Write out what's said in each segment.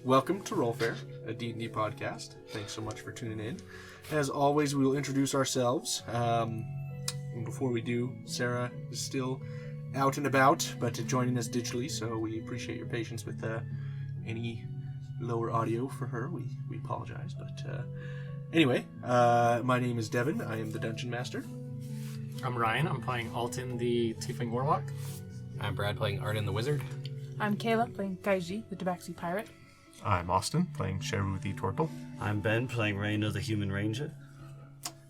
Welcome to Rollfair, a D&D podcast. Thanks so much for tuning in. As always, we will introduce ourselves. And before we do, Sarah is still out and about, but joining us digitally, so we appreciate your patience with any lower audio for her. We apologize, but anyway, my name is Devin. I am the Dungeon Master. I'm Ryan. I'm playing Alton, the Tiefling Warlock. I'm Brad, playing Arden the Wizard. I'm Kayla, playing Kaiji, the Tabaxi Pirate. I'm Austin, playing Sheru the Tortle. I'm Ben, playing Raina, the Human Ranger.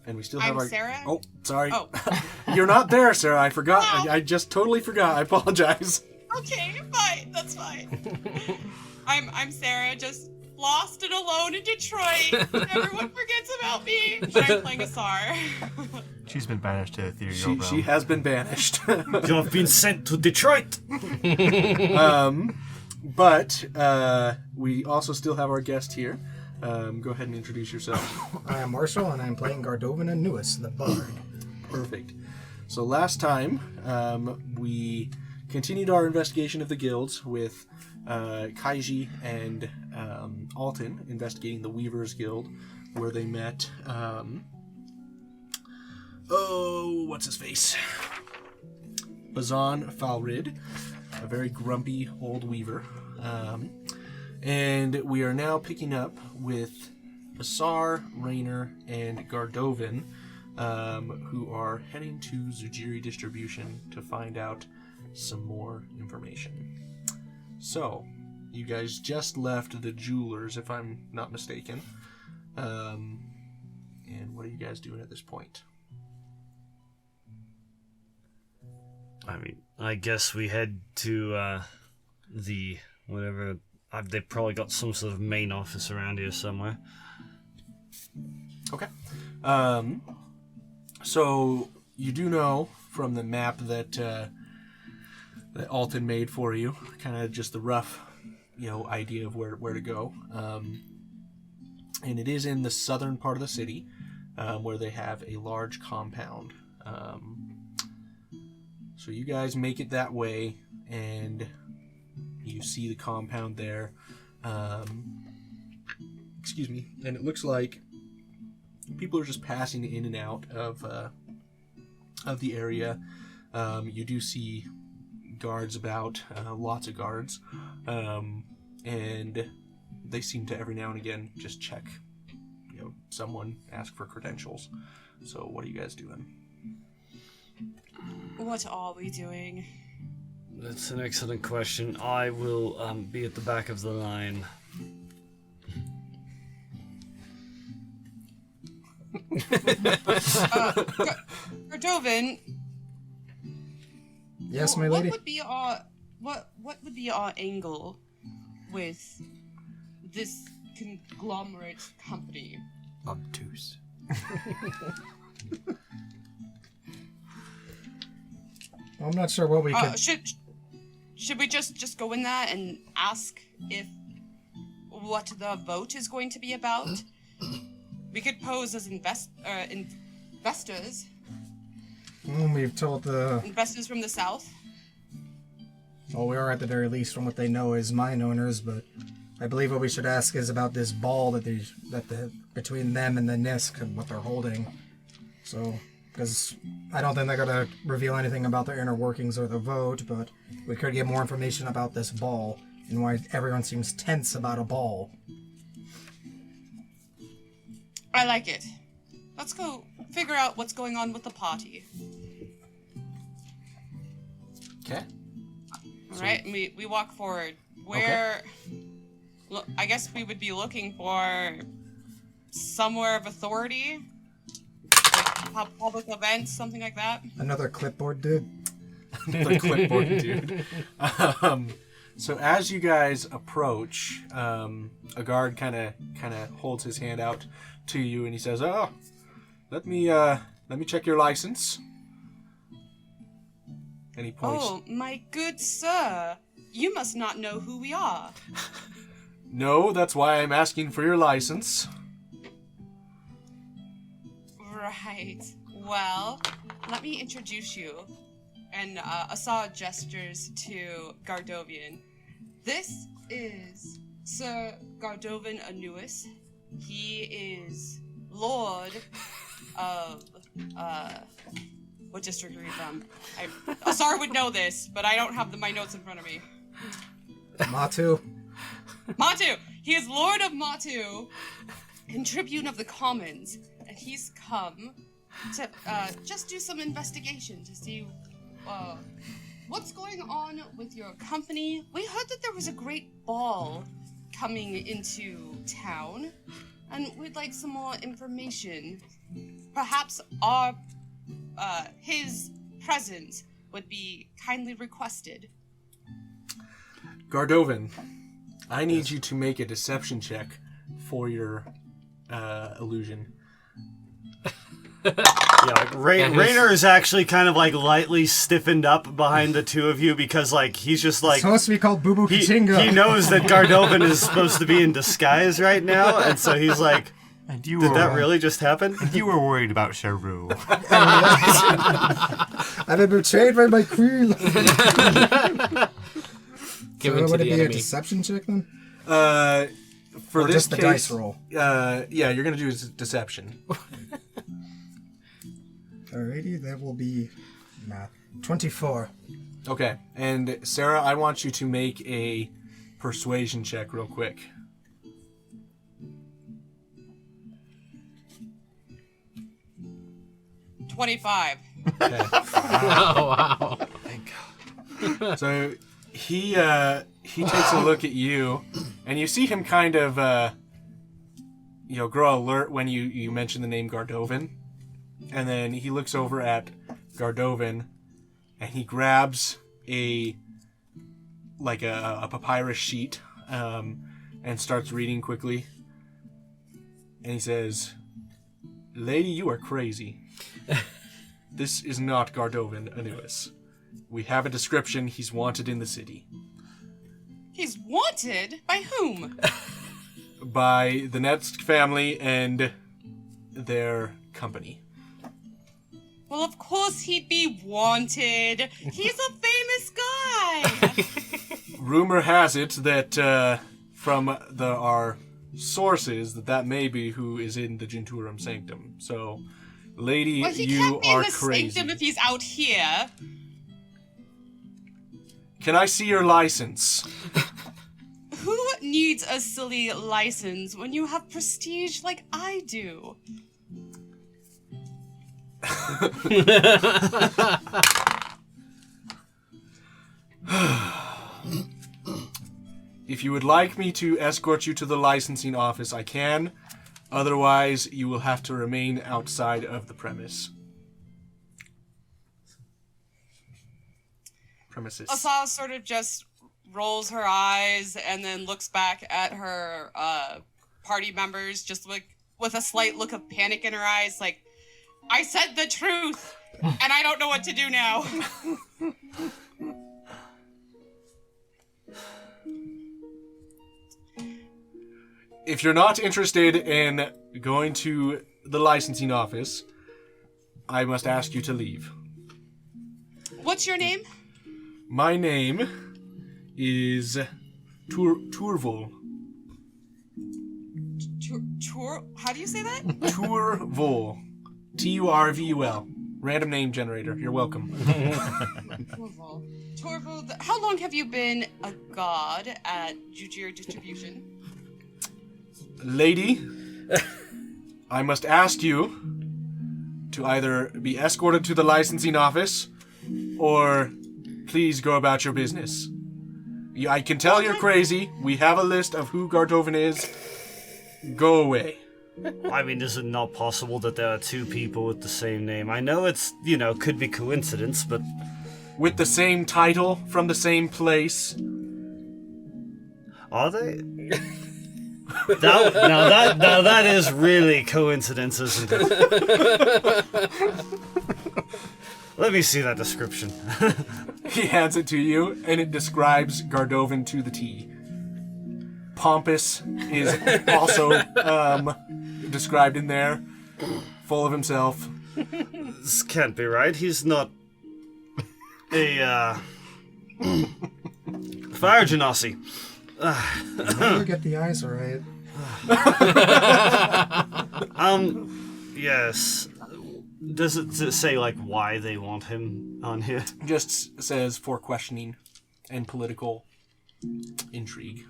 And we still have our... Sarah. Oh, sorry. Oh. You're not there, Sarah. I forgot. Wow. I just totally forgot. I apologize. Okay, fine. That's fine. I'm Sarah, just lost and alone in Detroit. Everyone forgets about me. But I'm playing Asar. She's been banished to the Ethereal She Realm. has been banished. You have been sent to Detroit! But we also still have our guest here. Go ahead and introduce yourself. I am Marshall, and I'm playing Gardovin and Newis, the Bard. Perfect. So last time, we continued our investigation of the guilds with Kaiji and Alton investigating the Weavers Guild, where they met... what's his face? Bazan Falrid, a very grumpy old weaver. And we are now picking up with Asar, Rainer, and Gardovin, who are heading to Zujiri Distribution to find out some more information. So, you guys just left the Jewelers, if I'm not mistaken. And what are you guys doing at this point? I mean, I guess we head to the whatever. They've probably got some sort of main office around here somewhere. Okay. So you do know from the map that that Alton made for you, kind of just the rough, idea of where to go. And it is in the southern part of the city, where they have a large compound. So you guys make it that way, and you see the compound there. Excuse me. And it looks like people are just passing in and out of the area. You do see guards about, lots of guards, and they seem to every now and again just check, someone ask for credentials. So what are you guys doing? What are we doing? That's an excellent question. I will be at the back of the line. Gardovin. Yes, my lady? What would be our angle with this conglomerate company? Obtuse. I'm not sure what we could... Should we just go in there and ask if what the vote is going to be about? We could pose as investors. We've told the... Investors from the south. Well, we are at the very least from what they know as mine owners, but I believe what we should ask is about this ball between them and the Nisk and what they're holding. So... Because I don't think they're going to reveal anything about their inner workings or the vote, but we could get more information about this ball and why everyone seems tense about a ball. I like it. Let's go figure out what's going on with the party. Okay. Alright, we walk forward. Where... Okay. Look, I guess we would be looking for somewhere of authority. Public events, something like that. Another clipboard dude. Another clipboard dude. So as you guys approach, a guard kind of holds his hand out to you, and he says, "Oh, let me check your license." And he points. Oh, my good sir, you must not know who we are. No, that's why I'm asking for your license. Right. Well, let me introduce you. And Asar gestures to Gardovian. This is Sir Gardovan Anuis. He is Lord of, what district are you from? Asar would know this, but I don't have my notes in front of me. Matu. Matu! He is Lord of Matu and Tribune of the Commons, and he's come to just do some investigation to see what's going on with your company. We heard that there was a great ball coming into town, and we'd like some more information. Perhaps his presence would be kindly requested. Gardovan, I need you to make a deception check for your illusion. Yeah, like Raynor is actually kind of like lightly stiffened up behind the two of you because like he's just like It's supposed to be called Boo Boo he Kachinga. knows that Gardovan is supposed to be in disguise right now, and so he's like, And you did were that really just happen? You were worried about Sheru. I've been betrayed by my queen. Give So it to would the it be a enemy. deception check then? For Or this just the case, dice roll? Yeah, you're gonna do deception. Alrighty, that will be math. 24. Okay, and Sarah, I want you to make a persuasion check real quick. $25. Okay. Oh, wow. So he takes a look at you, and you see him kind of grow alert when you mention the name Gardovan, and then he looks over at Gardovan, and he grabs a papyrus sheet and starts reading quickly, and he says, "Lady, you are crazy. This is not Gardovan Anuis. We have a description. He's wanted in the city. He's wanted? By whom? By the Netsk family and their company." Well, of course he'd be wanted. He's a famous guy. Rumor has it that from our sources that may be who is in the Genturum Sanctum. So, lady, Well, he you can't be in are the crazy. sanctum if he's out here. Can I see your license? Who needs a silly license when you have prestige like I do? If you would like me to escort you to the licensing office, I can. Otherwise, you will have to remain outside of the premises. Asal sort of just rolls her eyes and then looks back at her party members just like with a slight look of panic in her eyes, like, I said the truth and I don't know what to do now. If you're not interested in going to the licensing office, I must ask you to leave. What's your name? My name is Turvul. How do you say that? Turvul. Turvul. Random name generator. You're welcome. Torvald, how long have you been a god at Jujir Distribution? Lady, I must ask you to either be escorted to the licensing office or please go about your business. I can tell you're crazy. We have a list of who Gardovan is. Go away. I mean, is it not possible that there are two people with the same name? I know it's, could be coincidence, but... With the same title, from the same place. Are they? Now that is really coincidence, isn't it? Let me see that description. He hands it to you, and it describes Gardovan to the T. Pompous is also described in there, full of himself. This can't be right. He's not a fire genasi. Never get the eyes right. Yes. Does it say, like, why they want him on here? Just says for questioning and political intrigue.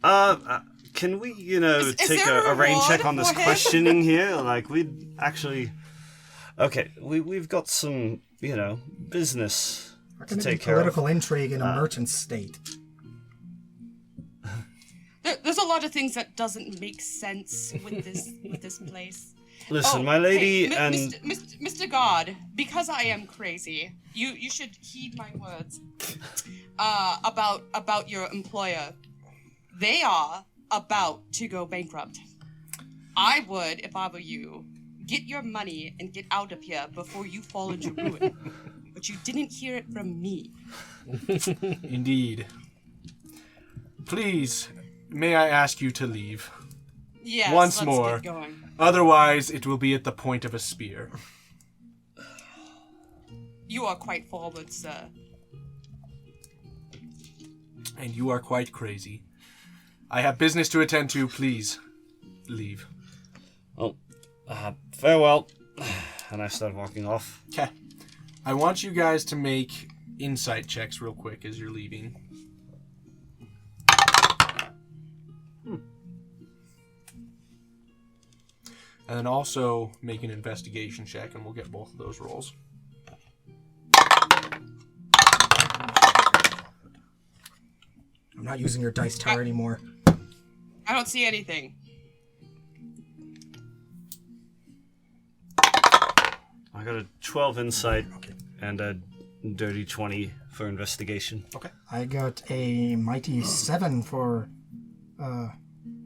Can we, Is take there a rain reward check on this for him? questioning here? Like, we'd actually... Okay, we've got some, business How to can it be take care of. political intrigue in a merchant state? There's a lot of things that doesn't make sense with this place. Listen, my lady, hey, and... Mr. God, because I am crazy, you should heed my words about your employer. They are about to go bankrupt. I would, if I were you, get your money and get out of here before you fall into ruin. But you didn't hear it from me. Indeed. Please, may I ask you to leave? Yes, Once let's more. get going. Otherwise, it will be at the point of a spear. You are quite forward, sir. And you are quite crazy. I have business to attend to. Please, leave. Well, farewell. And I start walking off. Okay. I want you guys to make insight checks real quick as you're leaving. And then also make an investigation check, and we'll get both of those rolls. I'm not using your dice tower anymore. I don't see anything. I got a 12 insight and a dirty 20 for investigation. Okay. I got a mighty 7 for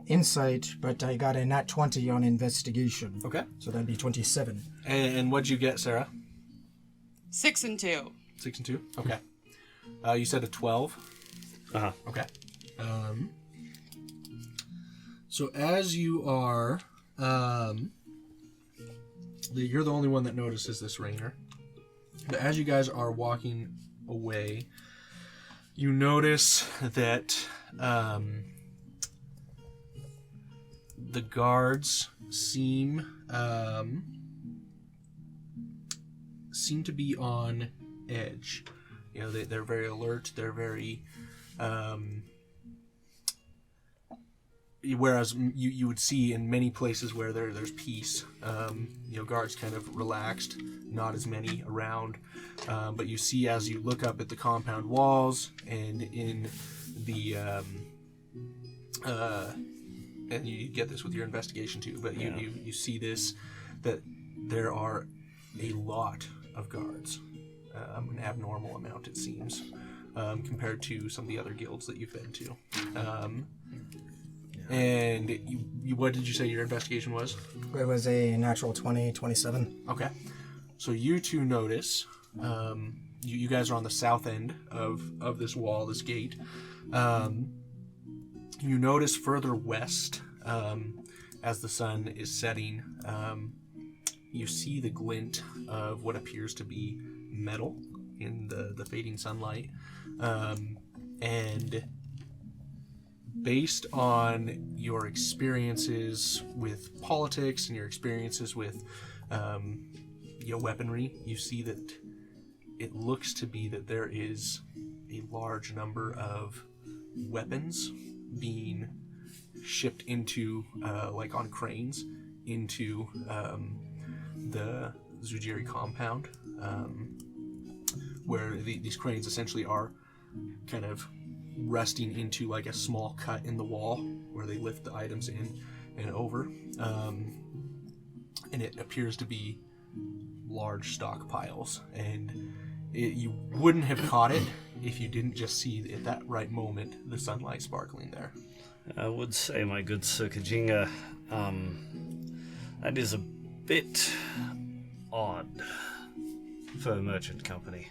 insight, but I got a nat 20 on investigation. Okay. So that'd be 27. And what'd you get, Sarah? 6 and 2. 6 and 2? Okay. You said a 12? Uh-huh. Okay. So as you are... you're the only one that notices this, Rainer. But as you guys are walking away, you notice that the guards seem to be on edge. You know, they're very alert. They're very... whereas you would see in many places where there's peace, guards kind of relaxed, not as many around. But you see as you look up at the compound walls and in the... and you get this with your investigation too, but you see this, that there are a lot of guards. An abnormal amount, it seems, compared to some of the other guilds that you've been to. And you, what did you say your investigation was? It was a natural 20, 27. Okay. So you two notice, you guys are on the south end of this wall, this gate. You notice further west, as the sun is setting, you see the glint of what appears to be metal in the fading sunlight. And based on your experiences with politics and your experiences with weaponry, you see that it looks to be that there is a large number of weapons being shipped into, like on cranes, into the Zujiri compound, where these cranes essentially are kind of resting into like a small cut in the wall where they lift the items in and over. And it appears to be large stockpiles, and you wouldn't have caught it if you didn't just see at that right moment the sunlight sparkling there. I would say, my good Sir Kajinga, that is a bit odd for a merchant company.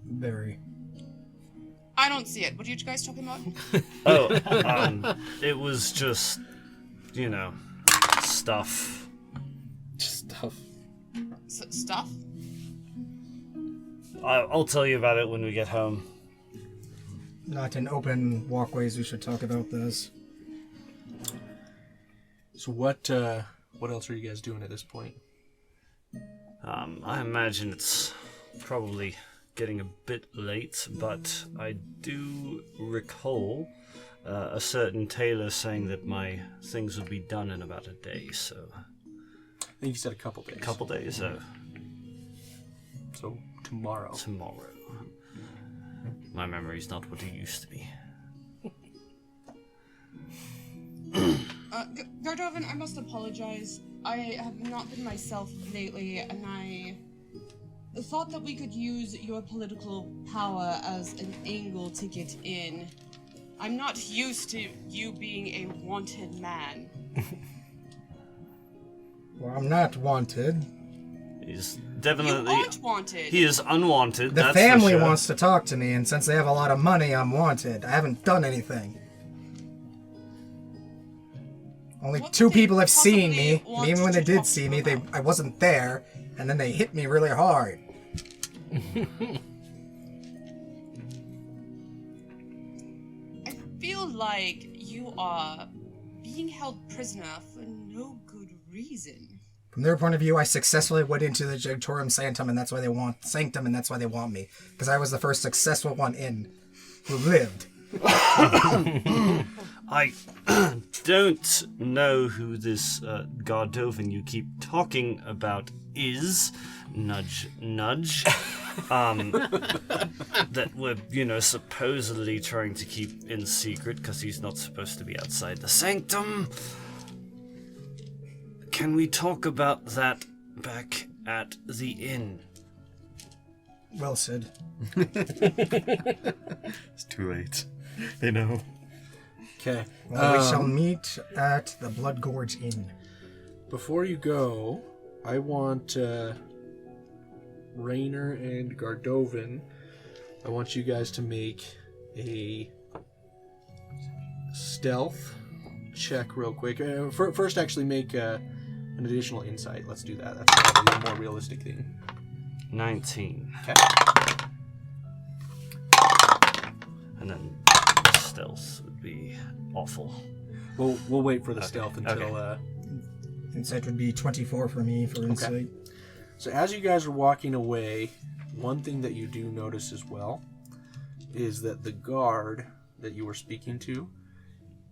Very. I don't see it. What are you guys talking about? It was just, stuff. Stuff. Stuff? I'll tell you about it when we get home. not in open walkways, we should talk about this. So what else are you guys doing at this point? I imagine it's probably getting a bit late, but I do recall a certain tailor saying that my things would be done in about a day, so... I think you said a couple days. A couple days, So tomorrow. Tomorrow. My memory's not what it used to be. Gardovan, I must apologize. I have not been myself lately, and I thought that we could use your political power as an angle to get in. I'm not used to you being a wanted man. Well, I'm not wanted. He's You definitely... aren't wanted. He is unwanted, The that's family for sure. wants to talk to me, and since they have a lot of money, I'm wanted. I haven't done anything. Only What 2 would they people have seen me, possibly and want even when to they did talk see me, about? I wasn't there, and then they hit me really hard. I feel like you are being held prisoner for no good reason. From their point of view, I successfully went into the Jegtorum Sanctum, and that's why they want me. Because I was the first successful one in who lived. I don't know who this Gardovan you keep talking about is. Nudge, nudge. That we're, supposedly trying to keep in secret because he's not supposed to be outside the sanctum. Can we talk about that back at the inn? Well said. It's too late. They know. Okay. Well, we shall meet at the Blood Gorge Inn. Before you go, I want Raynor and Gardovan. I want you guys to make a stealth check real quick. First, actually make an additional insight. Let's do that. That's probably a more realistic thing. 19. Okay. And then stealth would be awful. We'll wait for the stealth until. Okay. Insight would be 24 for me for insight. So as you guys are walking away, one thing that you do notice as well is that the guard that you were speaking to,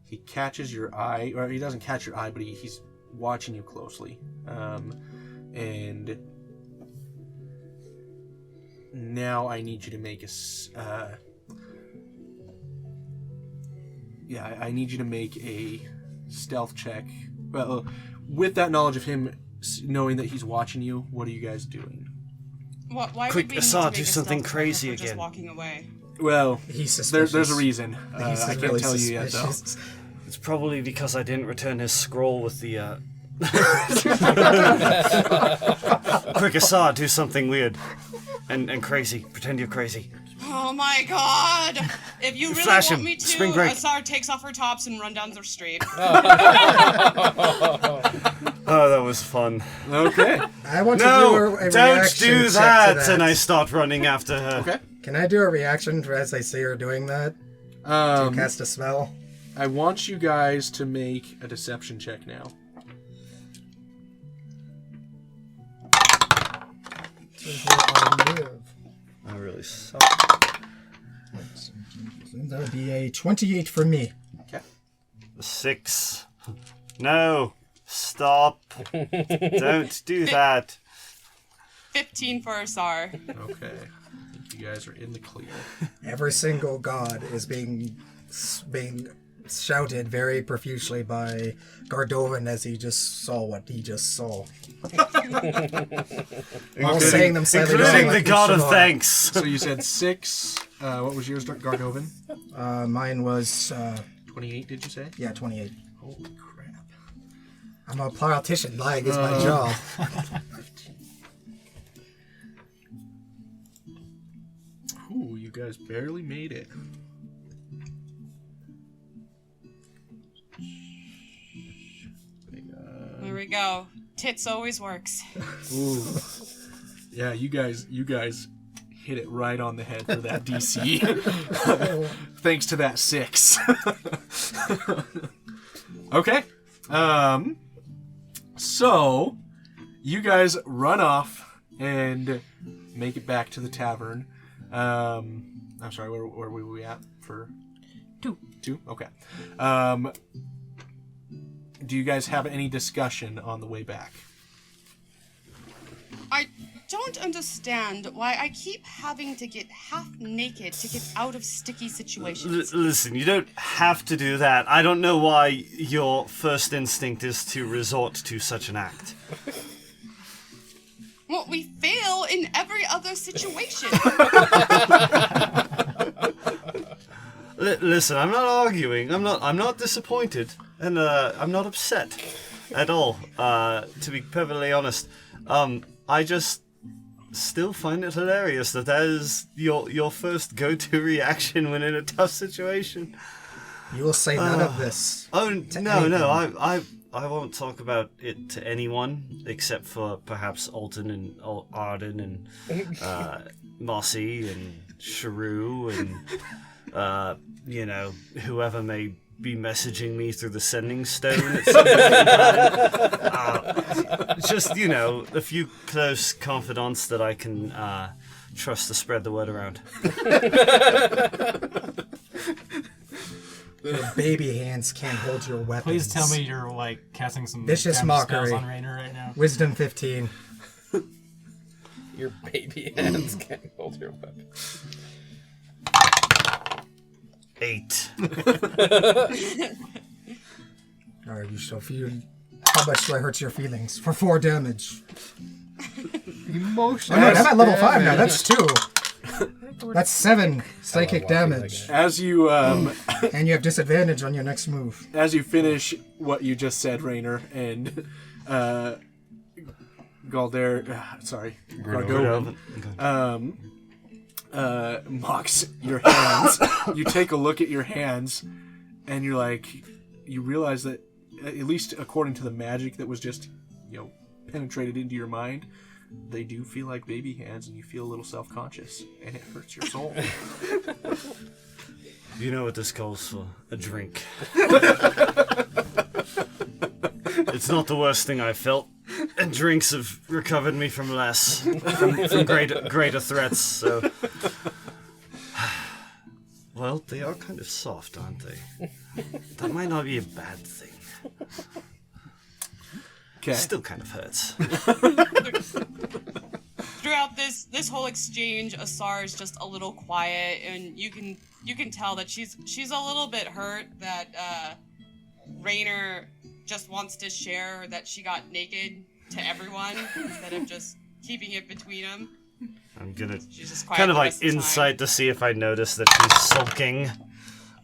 he catches your eye, or he doesn't catch your eye, but he's watching you closely. And now I need you to make I need you to make a stealth check. Well, with that knowledge of him knowing that he's watching you, what are you guys doing? Why Quick, would we Asar, need to do make a something stealth check crazy if we're just again. walking away? Well, He's suspicious. there's a reason. He's I can't really tell you yet, though. suspicious. It's probably because I didn't return his scroll with the, Quick, Asar, do something weird. And crazy. Pretend you're crazy. Oh my god! If you really Flash want him. me to, Spring break. Asar takes off her tops and run down the street. Oh, that was fun. Okay. I want to No, do a don't reaction do check to that! And I start running after her. Okay. Can I do a reaction as I see her doing that? To cast a spell? I want you guys to make a deception check now. I really suck. That would be a 28 for me. 6. No. Stop. Don't do that. 15 for Asar. Okay. I think you guys are in the clear. Every single god is being shouted very profusely by Gardovan as he just saw what he just saw. While saying them slightly Including wrong, the like god you of should. thanks. So you said 6. What was yours, Gardovan? Mine was, 28, did you say? 28. Holy crap. I'm a politician. Lying is my job. Ooh, you guys barely made it. There we go. Tits always works. Ooh. Yeah, you guys hit it right on the head for that DC. Thanks to that 6. Okay. So you guys run off and make it back to the tavern. I'm sorry, where were we at for 2? 2? Okay. Do you guys have any discussion on the way back? I don't understand why I keep having to get half naked to get out of sticky situations. Listen, you don't have to do that. I don't know why your first instinct is to resort to such an act. Well, we fail in every other situation. Listen, I'm not arguing. I'm not disappointed, and I'm not upset at all. To be perfectly honest, I just still find it hilarious that is your first go-to reaction when in a tough situation. You will say none of this. Oh to no, anyone. no, I won't talk about it to anyone except for perhaps Alton and Arden and Mossy and Sheru and whoever may be messaging me through the sending stone at some point in time. Just a few close confidants that I can trust to spread the word around. Your baby hands can't hold your weapons. Please tell me you're like casting some Vicious damage mockery. spells on Rainer right now. Wisdom 15. Your baby hands can't hold your weapon. 8. Alright, you shall feel. How much do I hurt your feelings? For 4 damage. Emotional. I'm at level 5 now, that's 2. That's 7 psychic damage. As you And you have disadvantage on your next move. as you finish what you just said, Rainer, and Gardovan, mocks your hands. You take a look at your hands, and you're like, you realize that, at least according to the magic that was just, penetrated into your mind, they do feel like baby hands, and you feel a little self-conscious, and it hurts your soul. You know what this calls for? A drink. It's not the worst thing I've felt, and drinks have recovered me from less, from greater threats, so... Well, they are kind of soft, aren't they? That might not be a bad thing. Okay. Still kind of hurts. Throughout this whole exchange, Asar is just a little quiet, and you can tell that she's a little bit hurt that Rainer just wants to share that she got naked to everyone instead of just keeping it between them. I'm gonna She's just quiet kind of the like rest of the time. insight to see if I notice that she's sulking.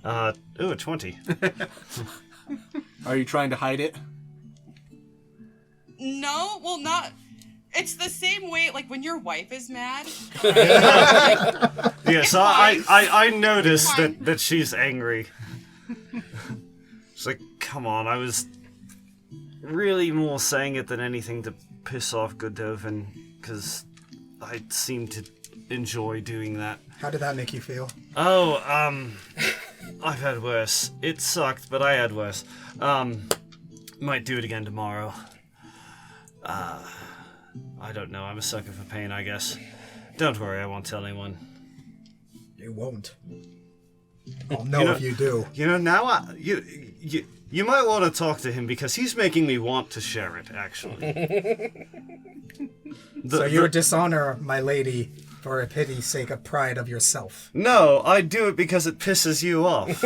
A 20. Are you trying to hide it? No, well, not. It's the same way, like when your wife is mad. Yeah, so fine. I noticed It's fine. that she's angry. It's like, come on, I was really more saying it than anything to piss off Godovin, because I seem to enjoy doing that. How did that make you feel? Oh, I've had worse. It sucked, but I had worse. Might do it again tomorrow. I don't know, I'm a sucker for pain, I guess. Don't worry, I won't tell anyone. You won't. I'll know if you do. Now you might want to talk to him because he's making me want to share it, actually. So you would dishonor my lady for a pity's sake of pride of yourself. No, I do it because it pisses you off.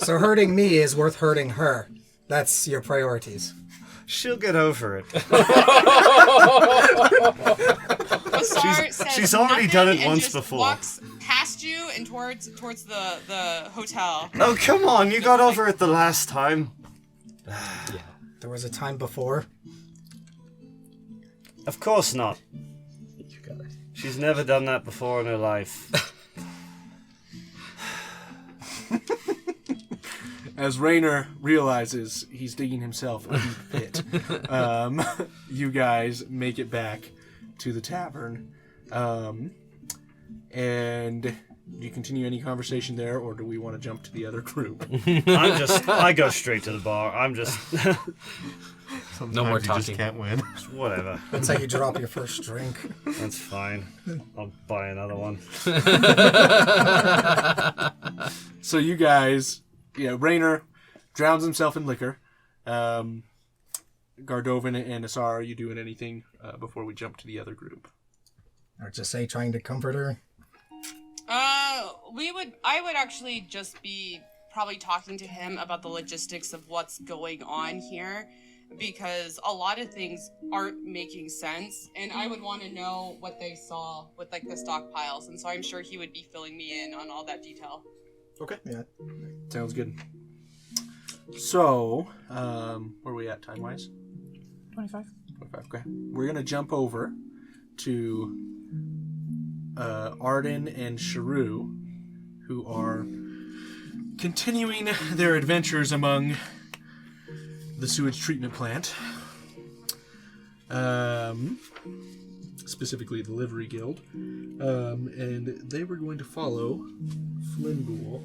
So hurting me is worth hurting her. That's your priorities. She'll get over it. Asar says she's already nothing done it and once just before. Walks past you and towards the hotel. Oh, come on, you got over it the last time. There was a time before. Of course not. You got it. She's never done that before in her life. As Rainer realizes he's digging himself a deep pit, you guys make it back to the tavern. And do you continue any conversation there, or do we want to jump to the other group? I go straight to the bar. Sometimes No more you talking. just can't win. Whatever. That's how you drop your first drink. That's fine. I'll buy another one. So you guys, Raynor drowns himself in liquor. Gardovan and Asar, are you doing anything before we jump to the other group? Or just say trying to comfort her. I would actually just be probably talking to him about the logistics of what's going on here, because a lot of things aren't making sense, and I would want to know what they saw with like the stockpiles, and so I'm sure he would be filling me in on all that detail. Okay. Yeah. Sounds good. So, where are we at time-wise? 25. 25, okay. We're going to jump over to Arden and Sheru, who are continuing their adventures among the sewage treatment plant. Specifically the Livery Guild. And they were going to follow Flimbool,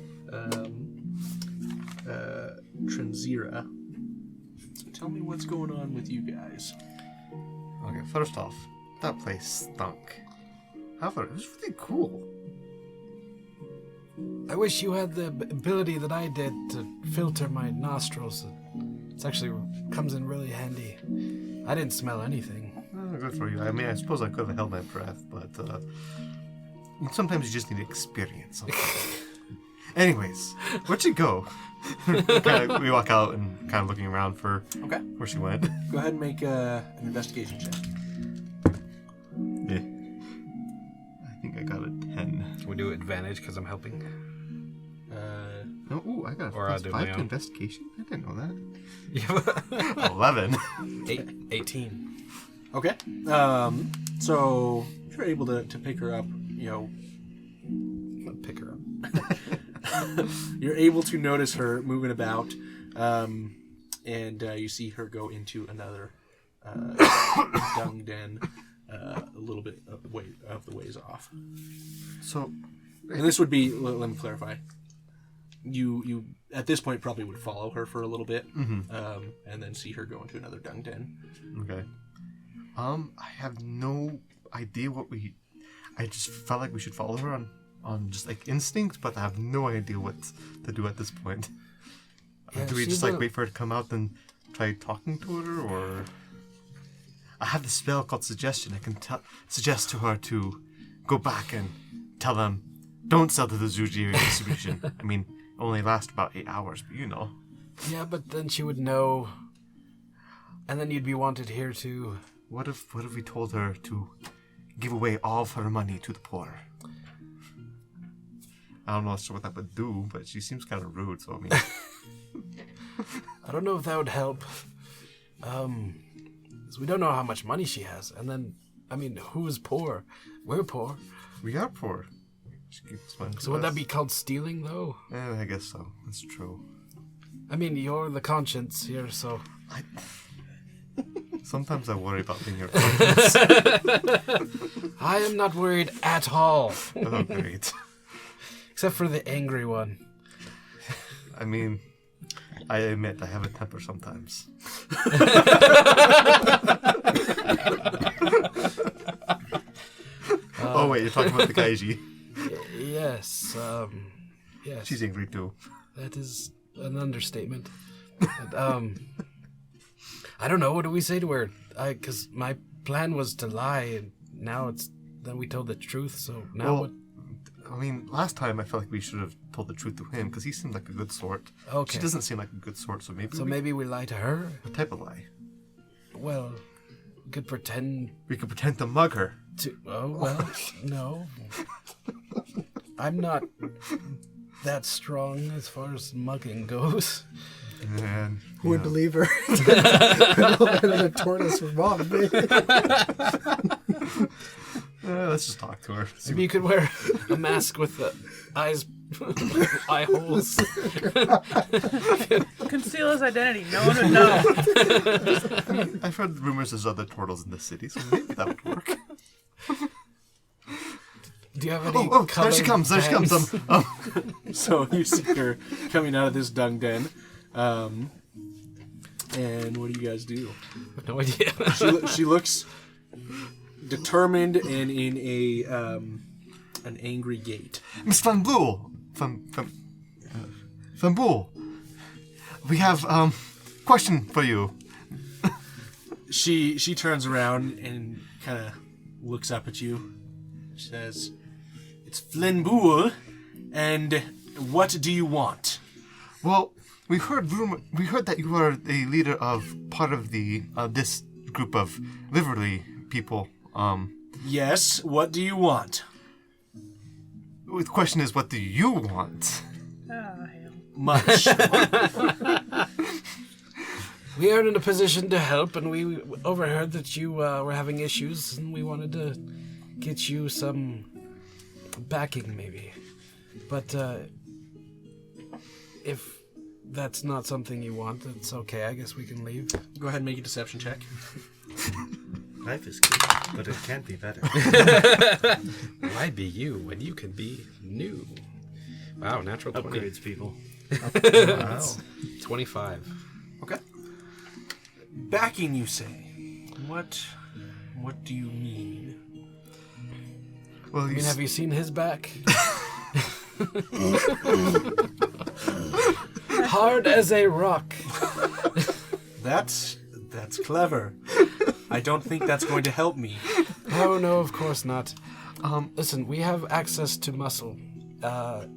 Trenzira. So tell me what's going on with you guys. Okay, first off, that place stunk. However, it was really cool. I wish you had the ability that I did to filter my nostrils. It actually comes in really handy. I didn't smell anything. Good for you. I mean, I suppose I could have held my breath, but sometimes you just need experience. Anyways, where'd she go? We walk out and kind of looking around for where she went. Go ahead and make an investigation check. Yeah. I think I got a 10. We do advantage because I'm helping. No, ooh, I got a Or I'll plus do 5 my to own. investigation? I didn't know that. Yeah. 11. 18. Okay. So you're able to pick her up, Pick her up. You're able to notice her moving about, and you see her go into another dung den a little bit of the ways off. So, And this would be, let me clarify, you at this point probably would follow her for a little bit, and then see her go into another dung den. okay. I have no idea I just felt like we should follow her on just like instinct, but I have no idea what to do at this point. Yeah, do we she's just a- wait for her to come out and try talking to her, or I have this spell called suggestion. I can suggest to her to go back and tell them, don't sell to the Zuji distribution. I mean, only last about 8 hours, but you know. Yeah, but then she would know, and then you'd be wanted here too. What if we told her to give away all of her money to the poor? I don't know what that would do, but she seems kind of rude, so I mean... I don't know if that would help. 'Cause we don't know how much money she has, and then, I mean, who is poor? We're poor. We are poor. She keeps money So would that be called stealing, though? I guess so. That's true. I mean, you're the conscience here, so... Sometimes I worry about being your conscience. I am not worried at all. Oh, great. Except for the angry one. I mean, I admit I have a temper sometimes. Oh wait, you're talking about the Kaiji. Yes, yes. She's angry too. That is an understatement. But, I don't know. What do we say to her? Because my plan was to lie, and now then we told the truth. So now Well, what? I mean, last time I felt like we should have told the truth to him because he seemed like a good sort. Okay. She doesn't seem like a good sort, so maybe. We lie to her. What type of lie? Well, we could pretend We could pretend to mug her. to. Oh well, no. I'm not that strong as far as mugging goes. And Who would believe her? Another tortoise for mom, baby. let's just talk to her. See Maybe you could wear a mask with the eyes, eye holes. Conceal his identity. No one would know. I've heard rumors there's other turtles in the city, so maybe that would work. Do you have any? There she comes. There she comes. So you see her coming out of this dung den. And what do you guys do? No idea. She looks determined and in a an angry gait. Miss Van Boel. Van Boel. We have question for you. She turns around and kind of looks up at you. She says, "It's Flenbool, and what do you want?" Well, we heard that you are the leader of part of the this group of Liverly people. Yes, what do you want? The question is, what do you want? Oh, hell. Much. We are in a position to help, and we overheard that you were having issues, and we wanted to get you some backing, maybe. But if that's not something you want, it's okay. I guess we can leave. Go ahead and make a deception check. Life is good, but it can't be better. Why be you when you can be new? Wow, natural 20. Upgrades, people. Wow. 25. Okay. Backing, you say? What do you mean? Well, I mean, have you seen his back? Hard as a rock. That's clever. I don't think that's going to help me. Oh, no, of course not. Listen, we have access to muscle, to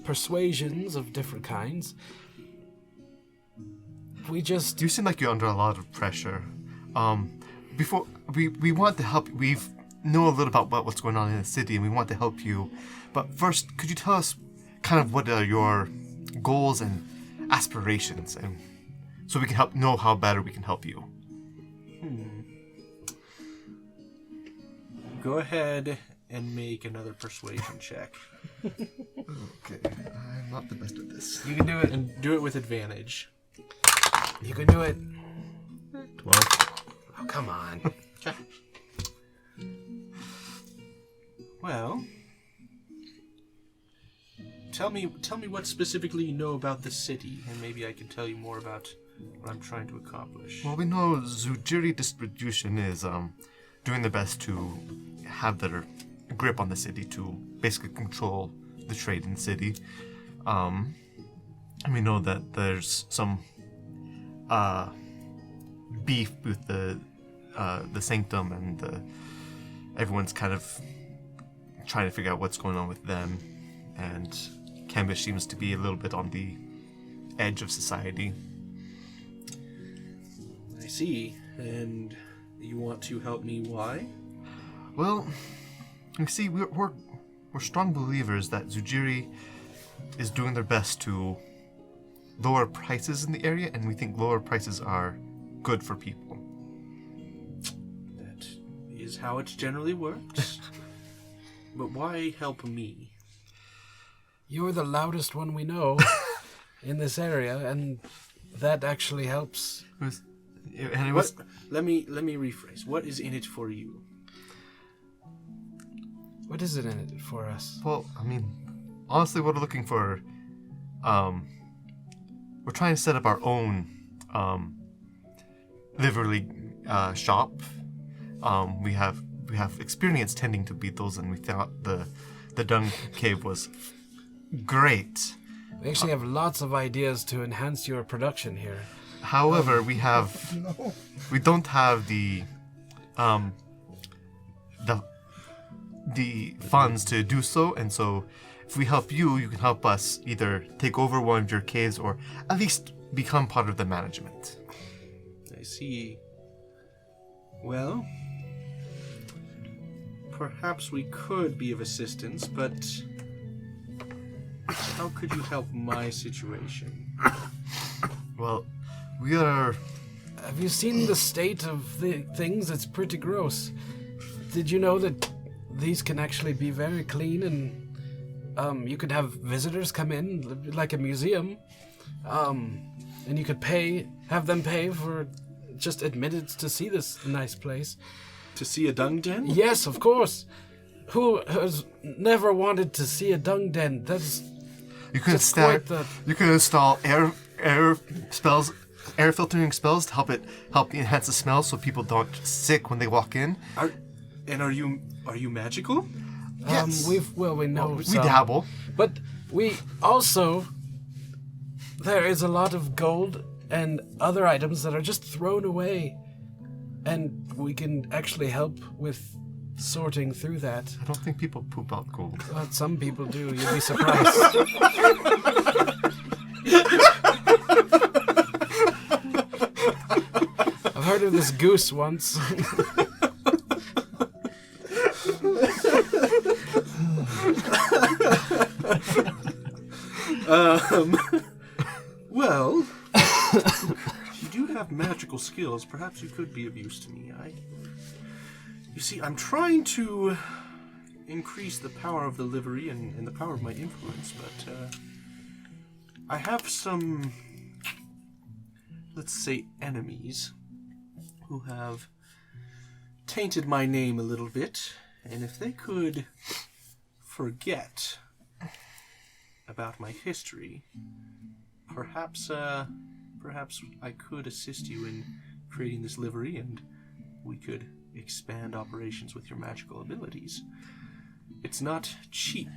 persuasions of different kinds. We just... You seem like you're under a lot of pressure. Before we want to help. We know a little about what's going on in the city, and we want to help you. But first, could you tell us kind of what are your goals and aspirations, and so we can know how better we can help you. Go ahead and make another persuasion check. Okay, I'm not the best at this. You can do it, and do it with advantage. You can do it. 12. Oh, come on. Okay. Well, tell me what specifically you know about the city, and maybe I can tell you more about what I'm trying to accomplish. Well, we know Zujiri Distribution is doing their best to have their grip on the city, to basically control the trade in the city. And we know that there's some beef with the Sanctum, and everyone's kind of trying to figure out what's going on with them. And Cambish seems to be a little bit on the edge of society. I see. And you want to help me? Why? Well, you see, we're strong believers that Zujiri is doing their best to lower prices in the area, and we think lower prices are good for people. That is how it generally works. But why help me? You're the loudest one we know in this area, and that actually helps. Let me rephrase. What is in it for you? What is it in it for us? Well, I mean, honestly, we're looking for, we're trying to set up our own livery shop. We have experience tending to beetles, and we thought the dung cave was great. We actually have lots of ideas to enhance your production here. However, we don't have the funds to do so, and so if we help you, you can help us either take over one of your caves or at least become part of the management. I see. Well, perhaps we could be of assistance, but how could you help my situation? Well, we are... Have you seen the state of the things? It's pretty gross. Did you know that these can actually be very clean, and you could have visitors come in like a museum, and you could have them pay for just admittance to see this nice place. To see a dung den? Yes, of course. who has never wanted to see a dung den? That's You can quite the... You can install air spells, air filtering spells to help enhance the smell so people don't get sick when they walk in. Are you magical? Yes. We know We some. dabble. But we also... There is a lot of gold and other items that are just thrown away. And we can actually help with sorting through that. I don't think people poop out gold. But some people do. You'd be surprised. I've heard of this goose once. Well, you do have magical skills. Perhaps you could be of use to me. You see, I'm trying to increase the power of the livery and the power of my influence, but I have some, let's say, enemies who have tainted my name a little bit, and if they could forget about my history, perhaps I could assist you in creating this livery, and we could expand operations with your magical abilities. It's not cheap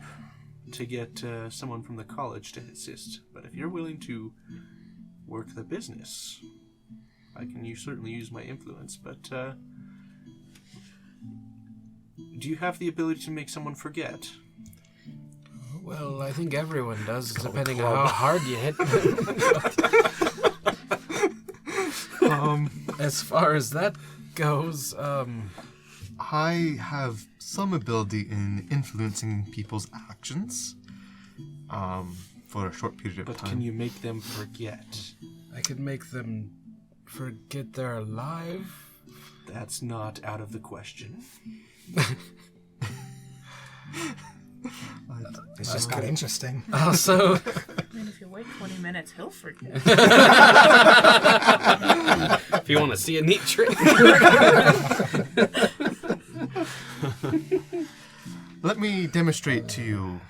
to get someone from the college to assist, but if you're willing to work the business, I can certainly use my influence, but do you have the ability to make someone forget? Well, I think everyone does, depending on how hard you hit them. As far as that goes, I have some ability in influencing people's actions for a short period of time. But can you make them forget? I could make them forget they're alive. That's not out of the question. It's just got interesting. Also, I mean, if you wait 20 minutes, he'll forget. if you want to see a neat trick. Let me demonstrate to you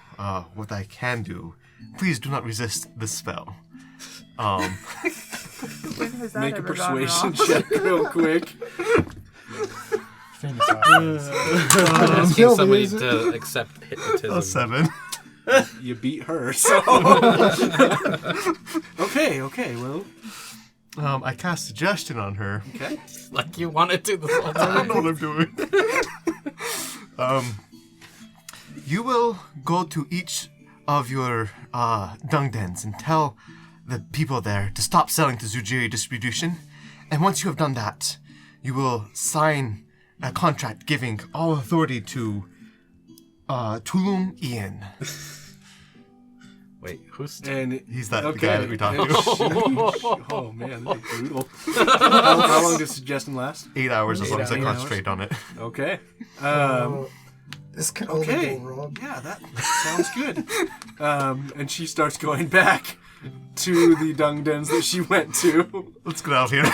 what I can do. Please do not resist this spell. When has that Make a ever gone persuasion wrong? check real quick. Famous last Asking somebody to accept hypnotism. A 7. You beat her, so... Okay, well... I cast suggestion on her. Okay. Like you wanted to the whole I time. don't know what I'm doing. You will go to each of your dung dens and tell the people there to stop selling to Zujiri Distribution. And once you have done that, you will sign a contract giving all authority to Tulum Ian. Wait, who's... And He's that okay. guy that we talked to. Oh man, this is brutal. How long does suggestion last? 8 hours as long as I 8 hours. concentrate on it. Okay. This could only Okay. go wrong. Yeah, that sounds good. And she starts going back to the dung dens that she went to. Let's get out of here.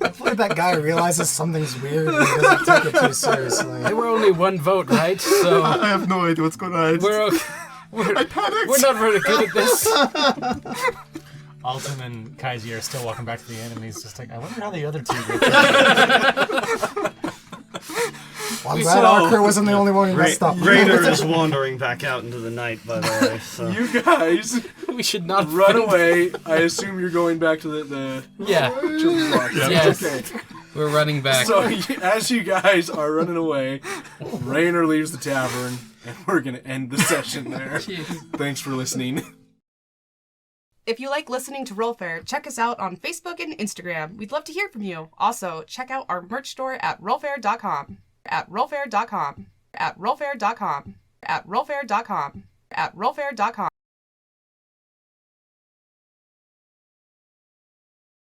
Hopefully that guy realizes something's weird and he doesn't take it too seriously. They were only one vote, right? So I have no idea what's going on. we're okay. I panicked. We're not very good at this. Alton and Kaiji are still walking back to the enemies, just like, I wonder how the other two get Well, I'm glad Archer wasn't the only one who messed up. Raider is wandering back out into the night, by the way. So. You guys We should not run away. I assume you're going back to the Yeah. children's block. Yes. Okay. We're running back. So as you guys are running away, Rainer leaves the tavern, and we're gonna end the session there. Thanks for listening. If you like listening to Rollfair, check us out on Facebook and Instagram. We'd love to hear from you. Also, check out our merch store at rollfair.com. At rollfair.com. At rollfair.com. At rollfair.com. At rollfair.com.